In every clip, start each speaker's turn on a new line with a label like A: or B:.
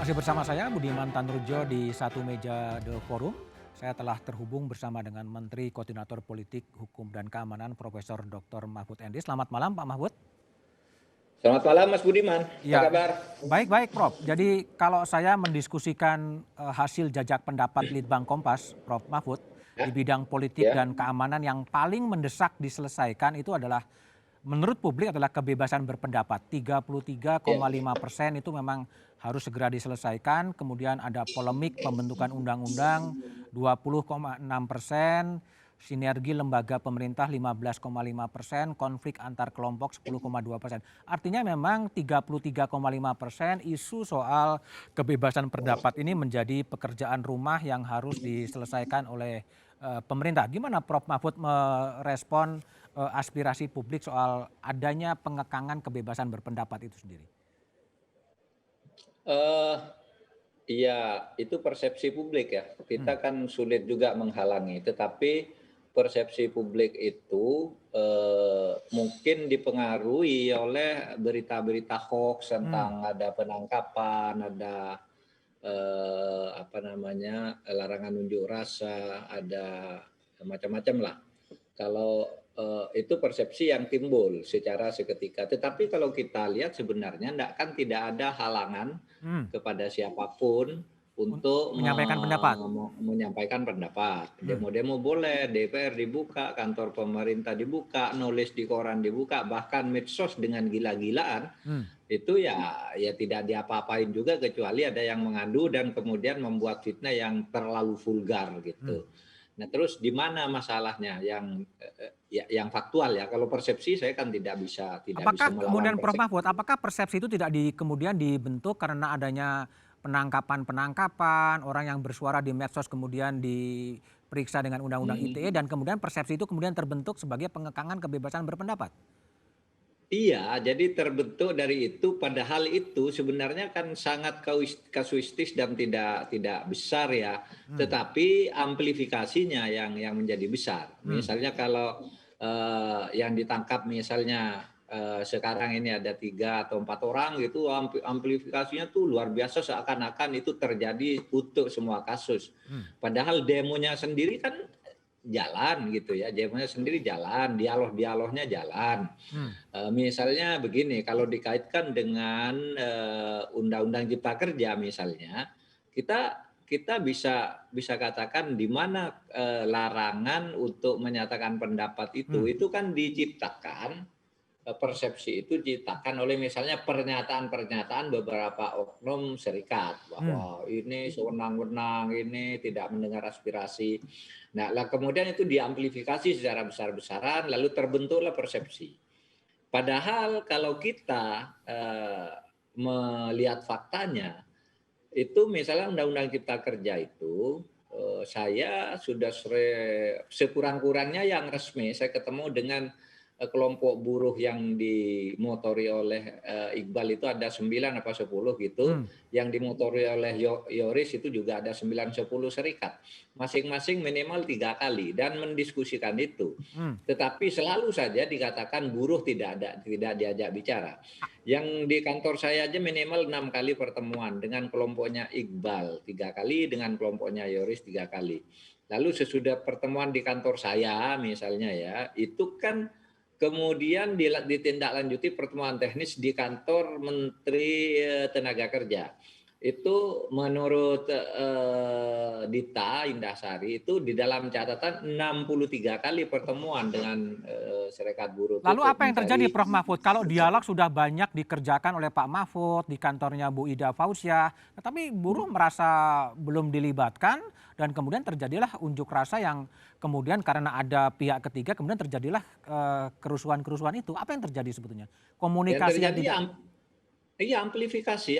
A: Masih bersama saya Budiman Tanurjo di Satu Meja The Forum. Saya telah terhubung bersama dengan Menteri Koordinator Politik, Hukum dan Keamanan Profesor Dr. Mahfud MD. Selamat malam Pak Mahfud.
B: Selamat malam Mas Budiman, apa
A: Ya,
B: kabar?
A: baik-baik Prof. Jadi kalau saya mendiskusikan hasil jajak pendapat Litbang Kompas, Prof. Mahfud, di
B: Ya,
A: bidang politik
B: ya,
A: dan keamanan yang paling mendesak diselesaikan itu adalah menurut publik adalah kebebasan berpendapat.
B: ya.
A: 33,5% itu memang harus segera diselesaikan. Kemudian ada polemik pembentukan undang-undang 20,6%, sinergi lembaga pemerintah 15,5%, konflik antar kelompok 10,2%. Artinya memang 33,5% isu soal kebebasan pendapat ini menjadi pekerjaan rumah yang harus diselesaikan oleh pemerintah. Gimana Prof. Mahfud merespon aspirasi publik soal adanya pengekangan kebebasan berpendapat itu sendiri?
B: Eh, iya, itu persepsi publik ya.
A: Hmm,
B: Kita kan sulit juga menghalangi, tetapi persepsi publik itu mungkin dipengaruhi oleh berita-berita hoax
A: hmm.
B: tentang ada penangkapan, ada apa namanya larangan unjuk rasa, ada macam-macam lah. Kalau itu persepsi yang timbul secara seketika. Tetapi kalau kita lihat sebenarnya tidak ada halangan
A: Hmm.
B: kepada siapapun untuk
A: Menyampaikan pendapat.
B: menyampaikan pendapat.
A: Hmm.
B: Demo-demo boleh, DPR dibuka, kantor pemerintah dibuka, nulis di koran dibuka, bahkan medsos dengan gila-gilaan
A: Hmm.
B: itu ya tidak diapa-apain juga kecuali ada yang mengadu dan kemudian membuat fitnah yang terlalu vulgar
A: Hmm.
B: gitu. Nah, terus di mana masalahnya yang faktual ya. Kalau persepsi saya kan tidak bisa
A: Apakah
B: melawan
A: kemudian Prof.
B: persepsi.
A: Mahfud, apakah persepsi itu tidak kemudian dibentuk karena adanya penangkapan-penangkapan, orang yang bersuara di medsos kemudian diperiksa dengan Undang-Undang ITE
B: Hmm.
A: dan kemudian persepsi itu kemudian terbentuk sebagai pengekangan kebebasan berpendapat?
B: Iya, jadi terbentuk dari itu. Padahal itu sebenarnya kan sangat kasuistis dan tidak besar ya.
A: Hmm.
B: Tetapi amplifikasinya yang menjadi besar.
A: Hmm.
B: Misalnya kalau yang ditangkap misalnya sekarang ini ada 3 atau 4 orang gitu, amplifikasinya tuh luar biasa seakan-akan itu terjadi untuk semua kasus.
A: Hmm.
B: Padahal demonya sendiri kan jalan gitu ya, demonya sendiri jalan, dialognya jalan.
A: Hmm.
B: Misalnya begini, kalau dikaitkan dengan Undang-Undang Cipta Kerja misalnya, kita kita bisa katakan di mana larangan untuk menyatakan pendapat
A: Hmm.
B: itu kan diciptakan, persepsi itu diciptakan oleh misalnya pernyataan-pernyataan beberapa oknum serikat
A: Hmm.
B: bahwa ini sewenang-wenang, ini tidak mendengar aspirasi. Nah, lah kemudian itu diamplifikasi secara besar-besaran, lalu terbentuklah persepsi. Padahal kalau kita melihat faktanya, itu misalnya Undang-Undang Cipta Kerja itu saya sudah sekurang-kurangnya yang resmi saya ketemu dengan kelompok buruh yang dimotori oleh Iqbal itu ada 9 apa 10 gitu,
A: Hmm.
B: yang dimotori oleh Yoris itu juga ada 9 10 serikat. Masing-masing minimal 3 kali dan mendiskusikan itu.
A: Hmm.
B: Tetapi selalu saja dikatakan buruh tidak diajak bicara. Yang di kantor saya aja minimal 6 kali pertemuan dengan kelompoknya Iqbal 3 kali, dengan kelompoknya Yoris 3 kali. Lalu sesudah pertemuan di kantor saya misalnya ya, itu kan kemudian ditindaklanjuti pertemuan teknis di kantor Menteri Tenaga Kerja. Itu menurut Dita Indahsari itu di dalam catatan 63 kali pertemuan dengan serikat buruh itu
A: Lalu
B: untuk
A: apa yang terjadi
B: mencari.
A: Prof. Mahfud? Kalau dialog sudah banyak dikerjakan oleh Pak Mahfud di kantornya Bu Ida Fauziah, tetapi buruh merasa belum dilibatkan dan kemudian terjadilah unjuk rasa yang kemudian karena ada pihak ketiga kemudian terjadilah kerusuhan-kerusuhan itu. Apa yang terjadi sebetulnya?
B: Yang
A: Komunikasi yang
B: terjadi
A: tidak.
B: iya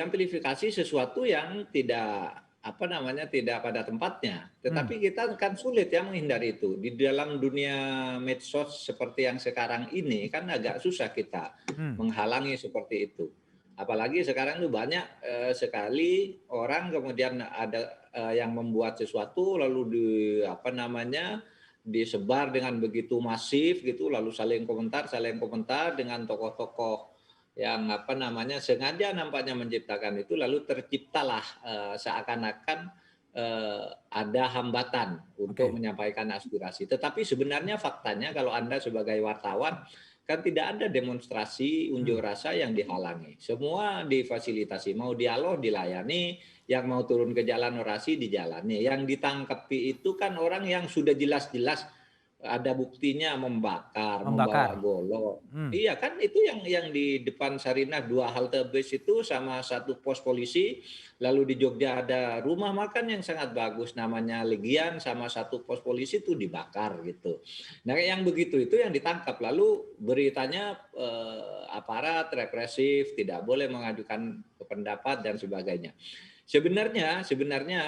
B: amplifikasi sesuatu yang tidak apa namanya tidak pada tempatnya.
A: Hmm.
B: Tetapi kita kan sulit ya menghindari itu. Di dalam dunia medsos seperti yang sekarang ini kan agak susah kita
A: Hmm.
B: menghalangi seperti itu. Apalagi sekarang itu banyak sekali orang kemudian ada yang membuat sesuatu lalu di apa namanya disebar dengan begitu masif gitu lalu saling komentar dengan tokoh-tokoh yang apa namanya sengaja nampaknya menciptakan itu, lalu terciptalah seakan-akan ada hambatan untuk
A: Oke.
B: menyampaikan aspirasi. Tetapi sebenarnya faktanya kalau Anda sebagai wartawan kan tidak ada demonstrasi unjuk
A: Hmm.
B: rasa yang dihalangi. Semua difasilitasi, mau dialog dilayani, yang mau turun ke jalan orasi dijalani. Yang ditangkapi itu kan orang yang sudah jelas-jelas ada buktinya membakar, membawa
A: Membakar.
B: golok.
A: Hmm.
B: Iya kan itu yang di depan Sarinah 2 halte bis itu sama 1 pos polisi, lalu di Jogja ada rumah makan yang sangat bagus namanya Legian sama 1 pos polisi itu dibakar gitu. Nah yang begitu itu yang ditangkap, lalu beritanya aparat represif, tidak boleh mengajukan pendapat dan sebagainya. Sebenarnya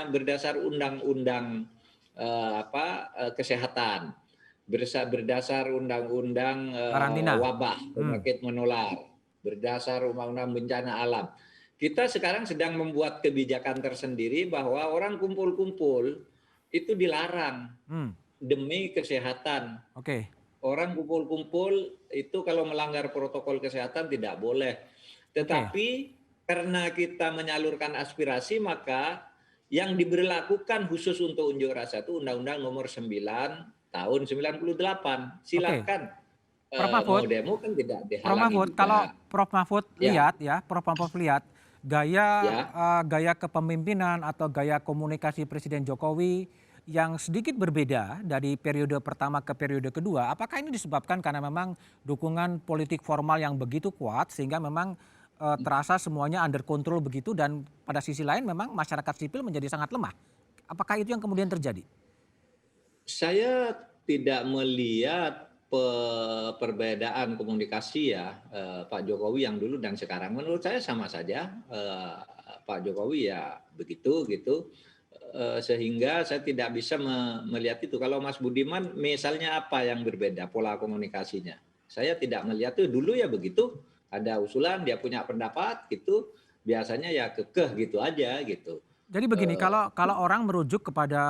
B: berdasar undang-undang kesehatan, berdasar undang-undang
A: Karantina.
B: wabah
A: Hmm.
B: penyakit menular, berdasar undang-undang bencana alam. Kita sekarang sedang membuat kebijakan tersendiri bahwa orang kumpul-kumpul itu dilarang
A: Hmm.
B: demi kesehatan.
A: Oke.
B: Orang kumpul-kumpul itu kalau melanggar protokol kesehatan tidak boleh.
A: Oke.
B: Tetapi karena kita menyalurkan aspirasi maka yang diberlakukan khusus untuk unjuk rasa itu Undang-Undang Nomor 9 tahun 98.
A: Oke.
B: Silakan
A: Prof
B: mau
A: Mahfud,
B: demo kan tidak
A: Prof
B: dihalangi
A: Mahfud, kalau
B: juga.
A: Prof Mahfud
B: Ya,
A: lihat ya, Prof Mahfud lihat gaya
B: ya.
A: gaya kepemimpinan atau gaya komunikasi Presiden Jokowi yang sedikit berbeda dari periode pertama ke periode kedua, apakah ini disebabkan karena memang dukungan politik formal yang begitu kuat sehingga memang terasa semuanya under control begitu dan pada sisi lain memang masyarakat sipil menjadi sangat lemah. Apakah itu yang kemudian terjadi?
B: Saya tidak melihat perbedaan komunikasi ya, Pak Jokowi yang dulu dan sekarang. Menurut saya sama saja, Pak Jokowi ya begitu gitu, sehingga saya tidak bisa melihat itu. Kalau Mas Budiman misalnya apa yang berbeda pola komunikasinya? Saya tidak melihat itu dulu ya begitu, ada usulan dia punya pendapat gitu, biasanya ya kekeh gitu aja gitu.
A: Jadi begini,
B: Eh,
A: kalau orang merujuk kepada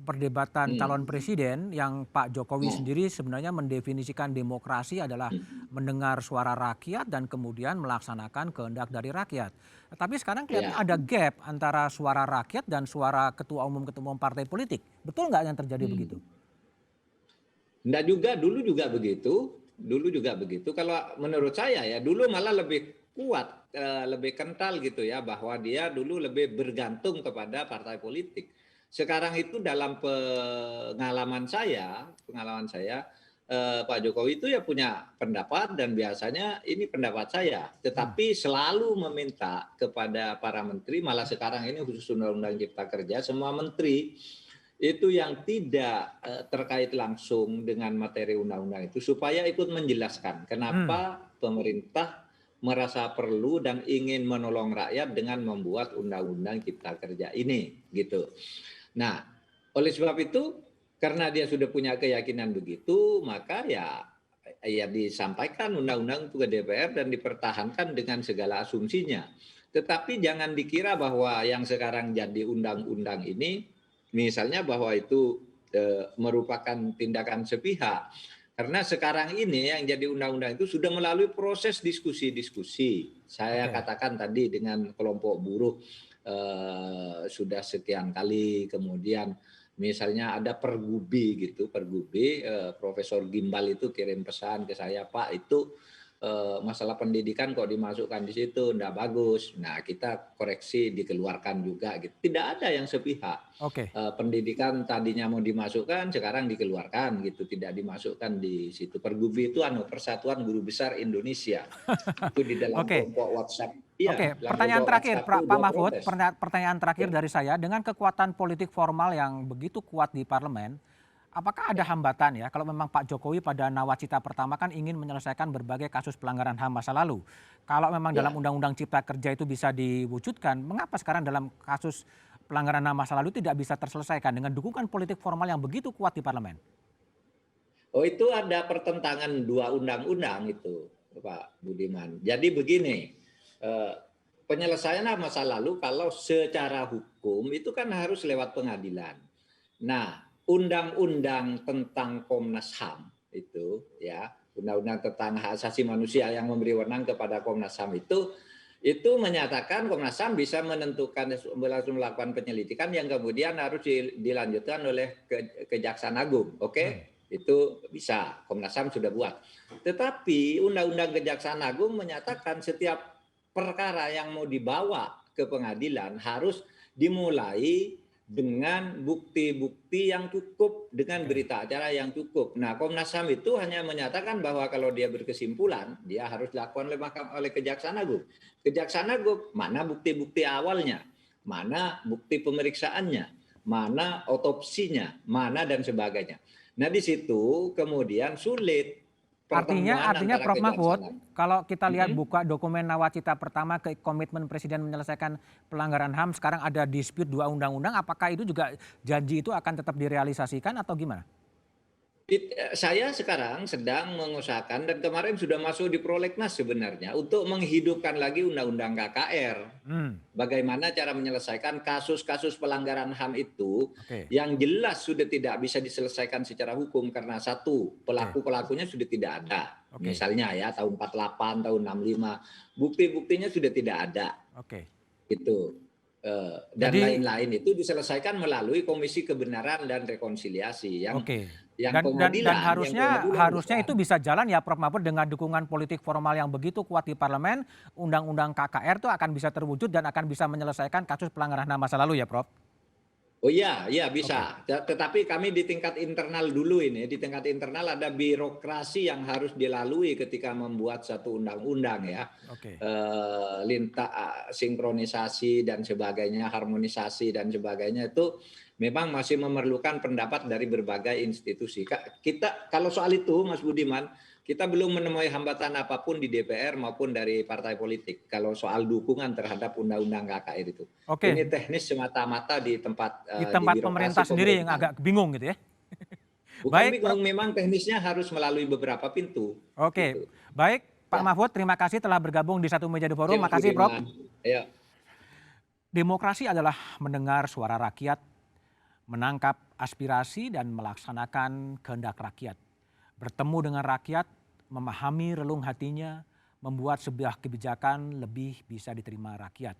A: perdebatan calon
B: hmm,
A: presiden yang Pak Jokowi
B: nah,
A: sendiri sebenarnya mendefinisikan demokrasi adalah
B: hmm,
A: mendengar suara rakyat dan kemudian melaksanakan kehendak dari rakyat. Tapi sekarang kelihatannya
B: ya.
A: ada gap antara suara rakyat dan suara ketua umum partai politik. Betul nggak yang terjadi begitu?
B: Hmm. Enggak juga, dulu juga begitu. Kalau menurut saya ya, dulu malah lebih kuat, lebih kental gitu ya, bahwa dia dulu lebih bergantung kepada partai politik. Sekarang itu dalam pengalaman saya, Pak Jokowi itu ya punya pendapat dan biasanya ini pendapat saya,
A: Hmm.
B: tetapi selalu meminta kepada para menteri, malah sekarang ini khusus Undang-Undang Cipta Kerja, semua menteri itu yang tidak terkait langsung dengan materi undang-undang itu supaya ikut menjelaskan
A: Hmm.
B: kenapa pemerintah merasa perlu dan ingin menolong rakyat dengan membuat undang-undang cipta kerja ini gitu. Nah, oleh sebab itu karena dia sudah punya keyakinan begitu, maka ya disampaikan undang-undang itu ke DPR dan dipertahankan dengan segala asumsinya. Tetapi jangan dikira bahwa yang sekarang jadi undang-undang ini misalnya bahwa itu merupakan tindakan sepihak. Karena sekarang ini yang jadi undang-undang itu sudah melalui proses diskusi-diskusi. Saya
A: Oke.
B: katakan tadi dengan kelompok buruh sudah sekian kali, kemudian misalnya ada pergubi gitu, pergubi Profesor Gimbal itu kirim pesan ke saya, Pak itu masalah pendidikan kok dimasukkan di situ, enggak bagus. Nah kita koreksi dikeluarkan juga gitu. Tidak ada yang sepihak.
A: Oke.
B: Pendidikan tadinya mau dimasukkan, sekarang dikeluarkan gitu, tidak dimasukkan di situ. Pergubi itu Persatuan Guru Besar Indonesia. Itu di dalam
A: Oke.
B: kelompok WhatsApp. Iya,
A: Oke,
B: dalam
A: pertanyaan
B: kelompok
A: terakhir
B: WhatsApp itu
A: Pak
B: dia
A: Mahfud,
B: protes.
A: pertanyaan terakhir
B: Ya,
A: dari saya, dengan kekuatan politik formal yang begitu kuat di parlemen, apakah ada
B: ya,
A: hambatan ya kalau memang Pak Jokowi pada nawacita pertama kan ingin menyelesaikan berbagai kasus pelanggaran HAM masa lalu. Kalau memang dalam
B: ya.
A: Undang-Undang Cipta Kerja itu bisa diwujudkan, mengapa sekarang dalam kasus pelanggaran HAM masa lalu tidak bisa terselesaikan dengan dukungan politik formal yang begitu kuat di parlemen?
B: Oh itu ada pertentangan dua undang-undang itu, Pak Budiman. Jadi begini, eh, penyelesaian masa lalu kalau secara hukum itu kan harus lewat pengadilan. Nah, undang-undang tentang Komnas HAM itu ya Undang-Undang tentang Hak Asasi Manusia yang memberi wewenang kepada Komnas HAM itu menyatakan Komnas HAM bisa menentukan langsung melakukan penyelidikan yang kemudian harus dilanjutkan oleh Kejaksaan Agung. Oke? Itu bisa, Komnas HAM sudah buat. Tetapi Undang-Undang Kejaksaan Agung menyatakan setiap perkara yang mau dibawa ke pengadilan harus dimulai dengan bukti-bukti yang cukup, dengan berita acara yang cukup. Nah, Komnas HAM itu hanya menyatakan bahwa kalau dia berkesimpulan, dia harus dilakukan oleh Kejaksaan Agung. Kejaksaan Agung, mana bukti-bukti awalnya, mana bukti pemeriksaannya, mana otopsinya, mana dan sebagainya. Nah, di situ kemudian sulit pertemuan
A: Artinya
B: antara
A: Prof. Mahfud,
B: Kejaksaan Agung.
A: kalau kita lihat buka dokumen nawacita pertama ke komitmen Presiden menyelesaikan pelanggaran HAM, sekarang ada dispute 2 undang-undang, apakah itu juga janji itu akan tetap direalisasikan atau gimana?
B: Saya sekarang sedang mengusahakan dan kemarin sudah masuk di prolegnas sebenarnya untuk menghidupkan lagi Undang-Undang KKR. Bagaimana cara menyelesaikan kasus-kasus pelanggaran HAM itu
A: Oke.
B: yang jelas sudah tidak bisa diselesaikan secara hukum karena satu, pelaku-pelakunya sudah tidak ada.
A: Oke.
B: Misalnya ya tahun 48, tahun 65, bukti-buktinya sudah tidak ada.
A: Oke.
B: Itu. Dan
A: Jadi
B: lain-lain itu diselesaikan melalui Komisi Kebenaran dan Rekonsiliasi yang
A: oke.
B: yang
A: Dan
B: pengadilan
A: harusnya
B: bisa.
A: itu bisa jalan ya Prof. Mahfud dengan dukungan politik formal yang begitu kuat di parlemen, undang-undang KKR itu akan bisa terwujud dan akan bisa menyelesaikan kasus pelanggaran HAM masa lalu ya Prof?
B: Oh iya, iya
A: Oke.
B: bisa. Tetapi kami di tingkat internal dulu ini, di tingkat internal ada birokrasi yang harus dilalui ketika membuat satu undang-undang ya.
A: Oke.
B: Sinkronisasi dan sebagainya, harmonisasi dan sebagainya itu memang masih memerlukan pendapat dari berbagai institusi. Kita kalau soal itu Mas Budiman, kita belum menemui hambatan apapun di DPR maupun dari partai politik kalau soal dukungan terhadap undang-undang KKR itu.
A: Oke.
B: Ini teknis semata-mata di tempat
A: Di
B: di
A: tempat
B: birokrasi
A: pemerintah sendiri yang
B: pemerintahan.
A: agak bingung gitu ya.
B: Bukan
A: Baik, Prof.
B: bingung, memang teknisnya harus melalui beberapa pintu.
A: Oke.
B: Gitu.
A: Baik, Pak
B: Ya,
A: Mahfud, terima kasih telah bergabung di Satu Meja di
B: oke
A: Forum.
B: Mas
A: Makasih, Prof.
B: Budiman. Ayo.
A: Demokrasi adalah mendengar suara rakyat, menangkap aspirasi dan melaksanakan kehendak rakyat. Bertemu dengan rakyat, memahami relung hatinya, membuat sebuah kebijakan lebih bisa diterima rakyat.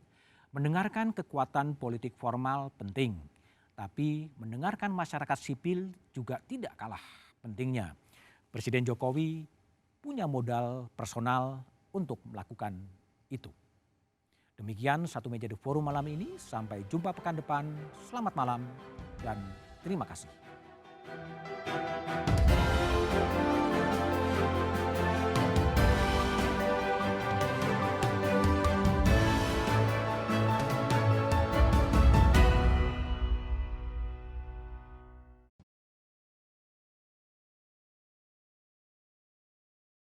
A: Mendengarkan kekuatan politik formal penting, tapi mendengarkan masyarakat sipil juga tidak kalah pentingnya. Presiden Jokowi punya modal personal untuk melakukan itu. Demikian Satu Meja di Forum malam ini. Sampai jumpa pekan depan. Selamat malam dan terima kasih.